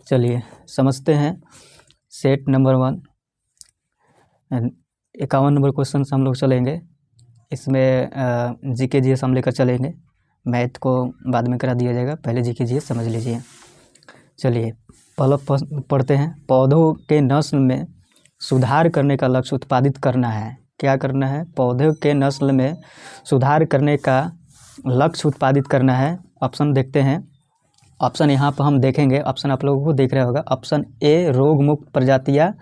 चलिए समझते हैं। सेट नंबर 1 51 नंबर क्वेश्चन से हम लोग चलेंगे। इसमें जीके जीएस हम लेकर चलेंगे, मैथ को बाद में करा दिया जाएगा, पहले जीके जीएस समझ लीजिए। चलिए पहला पढ़ते हैं। पौधों के नस्ल में सुधार करने का लक्ष्य उत्पादित करना है। क्या करना है? पौधों के नस्ल में सुधार करने का लक्ष्य उत्पादित करना है। ऑप्शन देखते हैं। ऑप्शन यहाँ पर हम देखेंगे, ऑप्शन आप लोगों को देख रहा होगा। ऑप्शन ए रोग मुक्त प्रजातियाँ,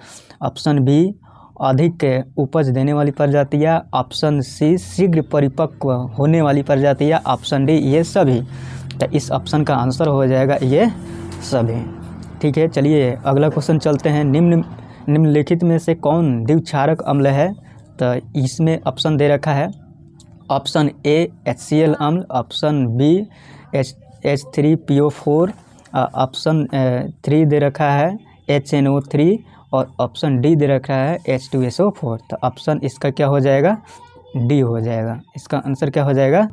ऑप्शन बी अधिक उपज देने वाली प्रजातियाँ, ऑप्शन सी शीघ्र परिपक्व होने वाली प्रजातियाँ, ऑप्शन डी ये सभी। तो इस ऑप्शन का आंसर हो जाएगा ये सभी। ठीक है, चलिए अगला क्वेश्चन चलते हैं। निम्नलिखित में से कौन द्विक्षारक अम्ल है? तो इसमें ऑप्शन दे रखा है। ऑप्शन ए HCl अम्ल, ऑप्शन बी H3PO4, ऑप्शन 3 दे रखा है HNO3 और ऑप्शन डी दे रखा है H2SO4। तो ऑप्शन इसका क्या हो जाएगा? डी हो जाएगा। इसका आंसर क्या हो जाएगा?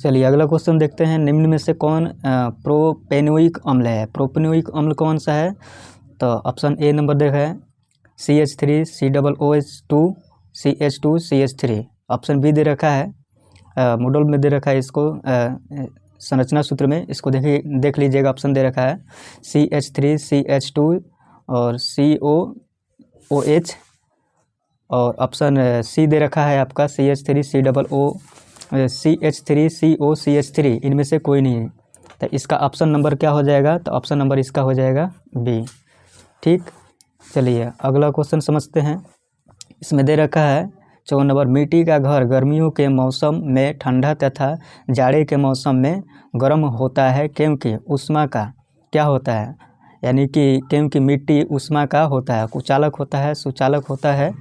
चलिए अगला क्वेश्चन देखते हैं। निम्न में से कौन प्रोपेनोइक अम्ल है? प्रोपेनोइक अम्ल कौन सा है? तो ऑप्शन ए नंबर देखा है CH3 COOH2 CH2 CH3। Option B दे रखा है, मॉडल में दे रखा है इसको, संरचना सूत्र में इसको देख लीजिएगा। ऑप्शन दे रखा है CH3 CH2 और COOH और ऑप्शन सी दे रखा है आपका CH3 CH3CO CH3। इनमें से कोई नहीं है। तो इसका ऑप्शन नंबर क्या हो जाएगा? तो ऑप्शन नंबर इसका हो जाएगा बी। ठीक, चलिए अगला क्वेश्चन समझते हैं। इसमें दे रखा है 54 नंबर। मिट्टी का घर गर्मियों के मौसम में ठंडा तथा जाड़े के मौसम में गर्म होता है क्योंकि ऊष्मा का क्या होता है? यानी कि क्योंकि मिट्टी ऊष्मा का होता है, कुचालक होता है, सुचालक होता है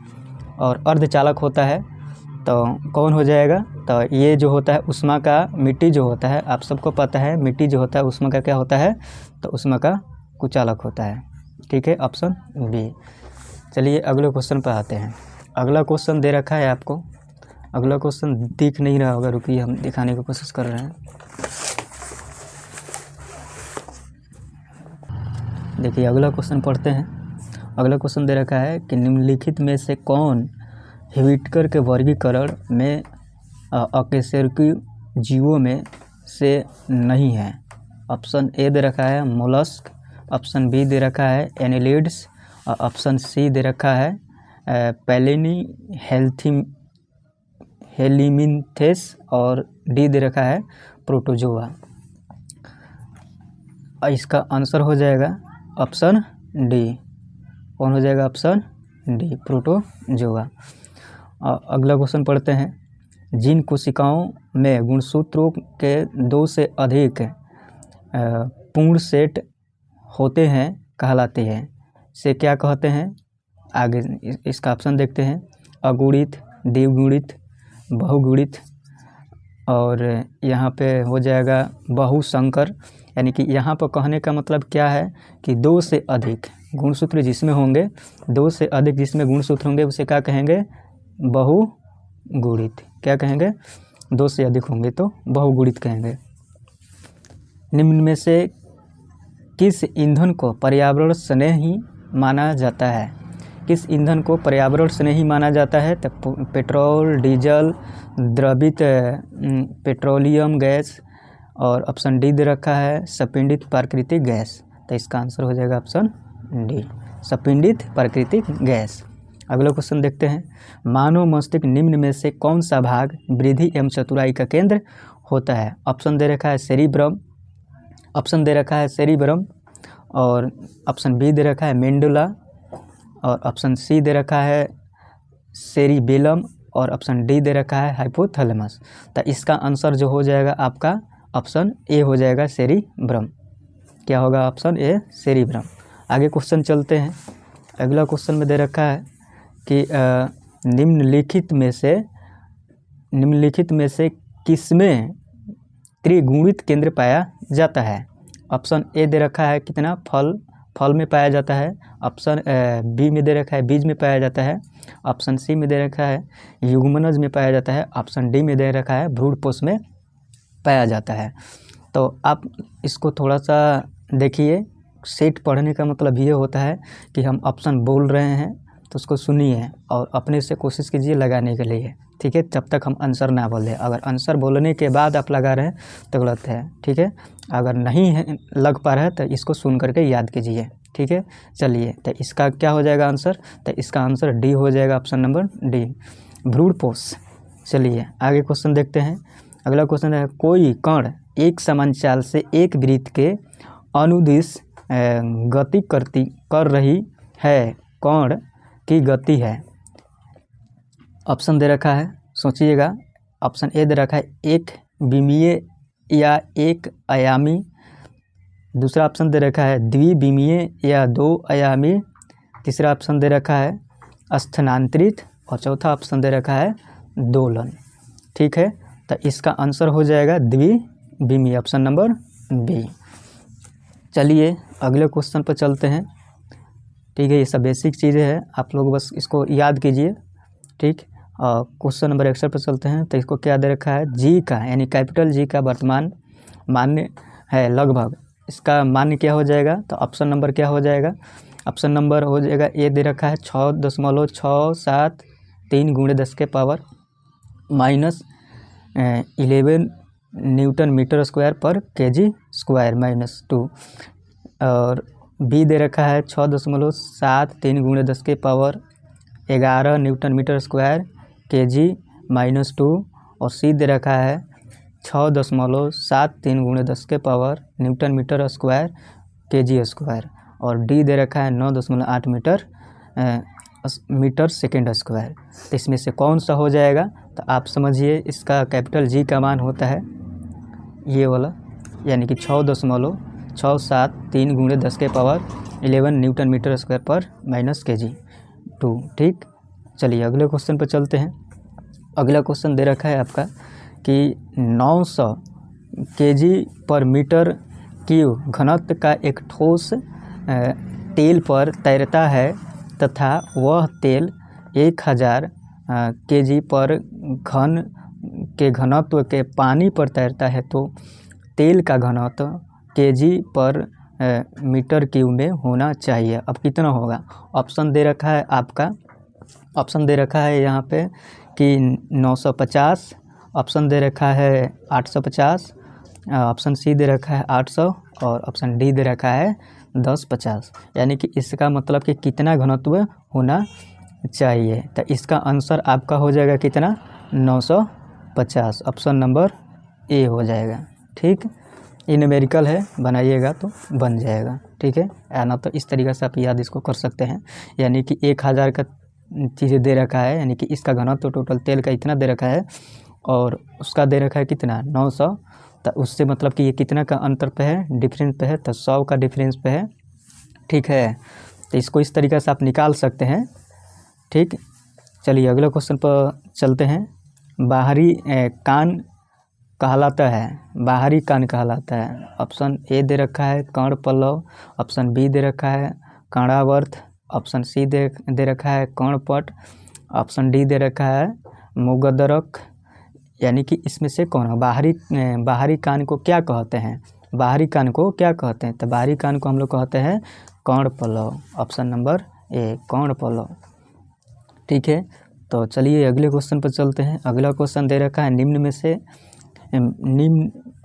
और अर्धचालक होता है। तो कौन हो जाएगा? तो ये जो होता है ऊष्मा का, मिट्टी जो होता है, आप सबको पता है मिट्टी जो होता है ऊष्मा का क्या होता है? तो ऊष्मा का कुचालक होता है। ठीक है, ऑप्शन बी। चलिए अगले क्वेश्चन पर आते हैं। अगला क्वेश्चन दे रखा है आपको। अगला क्वेश्चन दिख नहीं रहा होगा, रुकिए हम दिखाने की कोशिश कर रहे हैं। देखिए अगला क्वेश्चन पढ़ते हैं। अगला क्वेश्चन दे रखा है कि निम्नलिखित में से कौन ह्विटकर के वर्गीकरण में अकशेरुकी जीवों में से नहीं है? ऑप्शन ए दे रखा है मोलस्क, ऑप्शन बी दे रखा है एनिलिड्स, ऑप्शन सी दे रखा है पैलिनी हेलिमिन्थेस और डी दे रखा है प्रोटोजोआ। इसका आंसर हो जाएगा ऑप्शन डी। कौन हो जाएगा? Option D, protozoa. अगला क्वेश्चन पढ़ते हैं। जिन कोशिकाओं में गुणसूत्रों के 2 से अधिक पूर्ण सेट होते हैं कहलाते हैं, से क्या कहते हैं? आगे इसका ऑप्शन देखते हैं। अगुणित, द्विगुणित, बहुगुणित और यहाँ पे हो जाएगा बहुसंकर। यानी कि यहाँ पर कहने का मतलब क्या है कि 2 से अधिक गुणसूत्र जिसमें होंगे, 2 से अधिक जिसमें गुणसूत्र होंगे उसे क्या कहेंगे? बहुगुणित। क्या कहेंगे? 2 से अधिक होंगे तो बहुगुणित कहेंगे। निम्न में से किस ईंधन को पर्यावरण स्नेही माना जाता है? किस ईंधन को पर्यावरण स्नेही माना जाता है? तो पेट्रोल, डीजल, द्रवित पेट्रोलियम गैस और ऑप्शन डी दे रखा है सपिंडित प्राकृतिक गैस। तो इसका आंसर हो जाएगा ऑप्शन डी, सपिंडित प्राकृतिक गैस। अगला क्वेश्चन देखते हैं। मानव मस्तिष्क निम्न में से कौन सा भाग वृद्धि एवं चतुराई का केंद्र होता है? ऑप्शन दे रखा है सेरिब्रम, ऑप्शन दे रखा है सेरिब्रम और ऑप्शन बी दे रखा है मेंडुला और ऑप्शन सी दे रखा है सेरिबेलम और ऑप्शन डी दे रखा है हाइपोथैलेमस। तो इसका आंसर जो हो जाएगा आपका ऑप्शन ए हो जाएगा सेरिब्रम। क्या होगा? Option A cerebrum. आगे क्वेश्चन चलते हैं। अगला क्वेश्चन में दे रखा है कि निम्नलिखित में से किसमें त्रिगुणित केंद्र पाया जाता है? ऑप्शन ए दे रखा है कितना फल में पाया जाता है, ऑप्शन बी में दे रखा है बीज में पाया जाता है, ऑप्शन सी में दे रखा है युग्मनज में पाया जाता है, ऑप्शन डी में दे रखा है भ्रूणपोष में पाया जाता है। तो आप इसको थोड़ा सा देखिए, सेट पढ़ने का मतलब ये होता है कि हम ऑप्शन बोल रहे हैं तो उसको सुनिए और अपने से कोशिश कीजिए लगाने के लिए, ठीक है, जब तक हम आंसर ना बोल दें। अगर आंसर बोलने के बाद आप लगा रहे हैं तो गलत है, ठीक है। अगर नहीं है लग पा रहा है तो इसको सुन करके याद कीजिए, ठीक है। चलिए, तो इसका क्या हो जाएगा आंसर? तो इसका आंसर डी हो जाएगा, ऑप्शन नंबर डी, भ्रूणपोष। चलिए आगे क्वेश्चन देखते हैं। अगला क्वेश्चन है, कोई कण एक समान चाल से एक वृत्त के अनुदिश गति कर रही है, कण की गति है। ऑप्शन दे रखा है, सोचिएगा। ऑप्शन ए दे रखा है एक विमीय या एक आयामी, दूसरा ऑप्शन दे रखा है द्विविमीय या दो आयामी, तीसरा ऑप्शन दे रखा है स्थानांतरित और चौथा ऑप्शन दे रखा है दोलन, ठीक है। तो इसका आंसर हो जाएगा द्विविमीय, ऑप्शन नंबर बी। चलिए अगले क्वेश्चन पर चलते हैं, ठीक है। ये सब बेसिक चीज़ें हैं, आप लोग बस इसको याद कीजिए, ठीक। क्वेश्चन नंबर 61 पर चलते हैं। तो इसको क्या दे रखा है, जी का यानी कैपिटल जी का वर्तमान मान्य है लगभग, इसका मान्य क्या हो जाएगा? तो ऑप्शन नंबर क्या हो जाएगा? ऑप्शन नंबर हो जाएगा ए दे रखा है 6.673 गुणे 10 के power minus 11 newton metre square पर केजी स्क्वायर -2, और बी दे रखा है 6.73 गुणे 10 के power 11 newton metre square KG -2, और सी दे रखा है 6.73 गुणे 10 के power newton metre square KG square, और डी दे रखा है 9.8 मीटर सेकेंड स्क्वायर। तो इसमें से कौन सा हो जाएगा? तो आप समझिए, इसका कैपिटल जी का मान होता है ये वाला, यानी कि 6.673 गुणे 10 के पावर 11 न्यूटन मीटर स्क्वायर पर -kg2, ठीक। चलिए अगले क्वेश्चन पर चलते हैं। अगला क्वेश्चन दे रखा है आपका कि 900 kg पर मीटर क्यूब घनत्व का एक ठोस तेल पर तैरता है तथा वह तेल 1000 kg पर घन के घनत्व के पानी पर तैरता है, तो तेल का घनत्व kg पर मीटर क्यूब में होना चाहिए। अब कितना होगा? ऑप्शन दे रखा है आपका, ऑप्शन दे रखा है यहाँ पे कि 950, ऑप्शन दे रखा है 850, ऑप्शन सी दे रखा है 800, और ऑप्शन डी दे रखा है 1050, यानी कि इसका मतलब कि कितना घनत्व होना चाहिए। तो इसका आंसर आपका हो जाएगा कितना? 950, ऑप्शन नंबर ए हो जाएगा, ठीक। ये न्यूमेरिकल है, बनाइएगा तो बन जाएगा, ठीक है। ना तो इस तरीक़े से आप याद इसको कर सकते हैं, यानी कि 1000 का चीज़ें दे रखा है, यानी कि इसका घनत्व तो टोटल तेल का इतना दे रखा है और उसका दे रखा है कितना? 900। तो उससे मतलब कि ये कितना का अंतर पे है, डिफरेंस पे है, तो 100 का डिफरेंस पे है, ठीक है। तो इसको इस तरीक़े से आप निकाल सकते हैं, ठीक। चलिए अगले क्वेश्चन पर चलते हैं। बाहरी कान कहलाता है, बाहरी कान कहलाता है। ऑप्शन ए दे रखा है कर्ण पल्लव, ऑप्शन बी दे रखा है कर्णावर्त, ऑप्शन सी दे रखा है कर्णपट, ऑप्शन डी दे रखा है मुगदरक, यानी कि इसमें से कौन है? बाहरी कान को क्या कहते हैं? बाहरी कान को क्या कहते हैं? तो बाहरी कान को हम लोग कहते हैं कर्ण पल्लव, ऑप्शन नंबर ए कर्ण पल्लव, ठीक है। तो चलिए अगले क्वेश्चन पर चलते हैं। अगला क्वेश्चन दे रखा है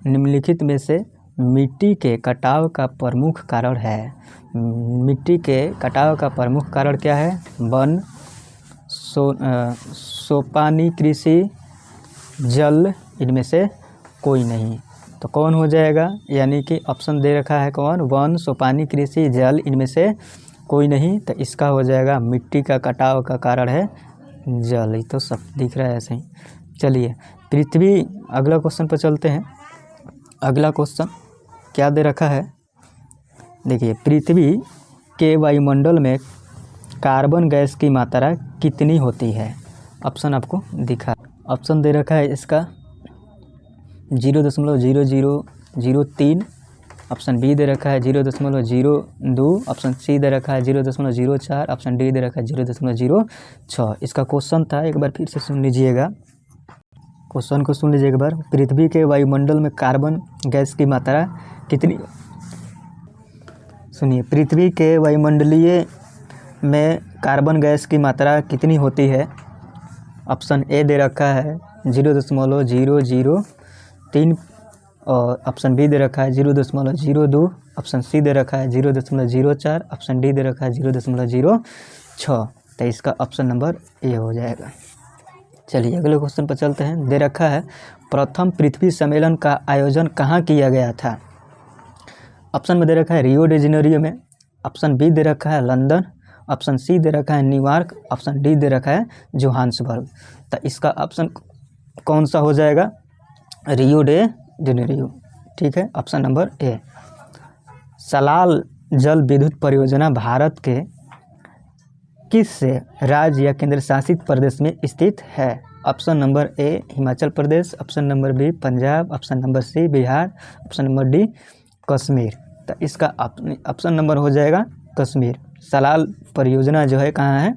निम्नलिखित में से मिट्टी के कटाव का प्रमुख कारण है। मिट्टी के कटाव का प्रमुख कारण क्या है? वन, सोपानी कृषि, जल, इनमें से कोई नहीं। तो कौन हो जाएगा? यानी कि ऑप्शन दे रखा है कौन? वन, सोपानी कृषि, जल, इनमें से कोई नहीं। तो इसका हो जाएगा मिट्टी का कटाव का कारण है जल। ये तो सब दिख रहा है ऐसे ही। चलिए पृथ्वी, अगला क्वेश्चन पर चलते हैं। अगला क्वेश्चन क्या दे रखा है? देखिए, पृथ्वी के वायुमंडल में कार्बन गैस की मात्रा कितनी होती है? ऑप्शन आपको दिखा, ऑप्शन दे रखा है इसका 0.0003, ऑप्शन बी दे रखा है 0.02, ऑप्शन सी दे रखा है 0.04, ऑप्शन डी दे रखा है 0.06। इसका क्वेश्चन था, एक बार फिर से सुन लीजिएगा, क्वेश्चन को सुन लीजिए एक बार। पृथ्वी के वायुमंडल में कार्बन गैस की मात्रा कितनी सुनिए, पृथ्वी के वायुमंडलीय में कार्बन गैस की मात्रा कितनी होती है? ऑप्शन ए दे रखा है 0.003 और ऑप्शन बी दे रखा है 0.02, ऑप्शन सी दे रखा है 0.04, ऑप्शन डी दे रखा है 0.06। तो इसका ऑप्शन नंबर ए हो जाएगा। चलिए अगले क्वेश्चन पर चलते हैं। दे रखा है प्रथम पृथ्वी सम्मेलन का आयोजन कहाँ किया गया था? ऑप्शन में दे रखा है रियो डी जेनेरियो में, ऑप्शन बी दे रखा है लंदन, ऑप्शन सी दे रखा है न्यूयॉर्क, ऑप्शन डी दे रखा है जोहान्सबर्ग। तो इसका ऑप्शन कौन सा हो जाएगा? Rio de Janeiro. ठीक है, ऑप्शन नंबर ए। सलाल जल विद्युत परियोजना भारत के किस राज्य या केंद्र शासित प्रदेश में स्थित है? Option number A Himachal Pradesh, option number B Punjab, option number C Bihar, option number D Kashmir. तो इसका ऑप्शन नंबर हो जाएगा कश्मीर। सलाल परियोजना जो है कहाँ है?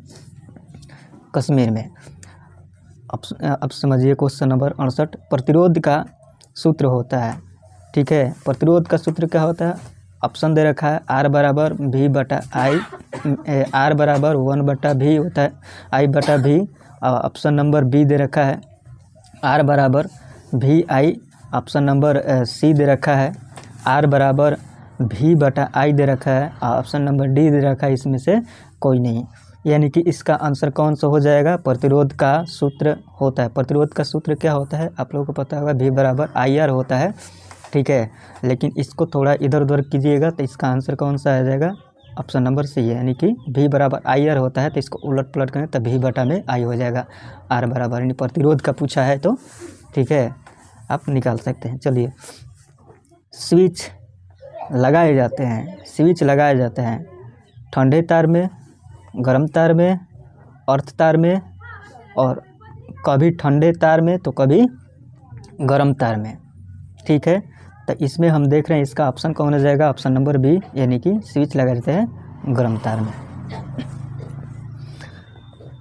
कश्मीर में। अब समझिए क्वेश्चन नंबर 68। प्रतिरोध का सूत्र होता है। ठीक है, प्रतिरोध का सूत्र क्या होता है? ऑप्शन दे रखा है R बराबर V बटा I, R बराबर 1/V होता है I बटा V। ऑप्शन नंबर बी दे रखा है R बराबर VI, ऑप्शन नंबर सी दे रखा है R बराबर V बटा I दे रखा है, ऑप्शन नंबर डी दे रखा है इसमें से कोई नहीं। यानी कि इसका आंसर कौन सा हो जाएगा? प्रतिरोध का सूत्र होता है। प्रतिरोध का सूत्र क्या होता है? आप लोगों को पता होगा V बराबर IR होता है। ठीक है, लेकिन इसको थोड़ा इधर उधर कीजिएगा तो इसका आंसर कौन सा आ जाएगा? ऑप्शन नंबर सी है, यानी कि V बराबर IR होता है तो इसको उलट पलट करें तो V बटा में I हो जाएगा। R बराबर यानी प्रतिरोध का पूछा है तो ठीक है, आप निकाल सकते हैं। चलिए, स्विच लगाए जाते हैं, स्विच लगाए जाते हैं ठंडे तार में, गर्म तार में, अर्थ तार में, और कभी ठंडे तार में तो कभी गर्म तार में। ठीक है, तो इसमें हम देख रहे हैं इसका ऑप्शन कौन हो जाएगा? ऑप्शन नंबर बी, यानी कि स्विच लगा देते हैं गर्म तार में।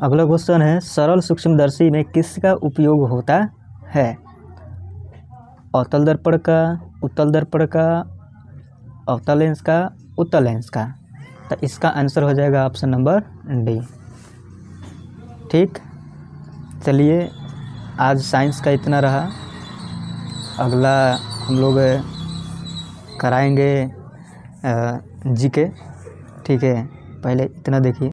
अगला क्वेश्चन है सरल सूक्ष्मदर्शी में किसका उपयोग होता है? अवतल दर्पण का, उत्तल दर्पण का, अवतल लेंस का, उत्तल लेंस का। तो इसका आंसर हो जाएगा ऑप्शन नंबर डी। ठीक, चलिए आज साइंस का इतना रहा। अगला हम लोग कराएंगे जीके। ठीक है, पहले इतना देखिए।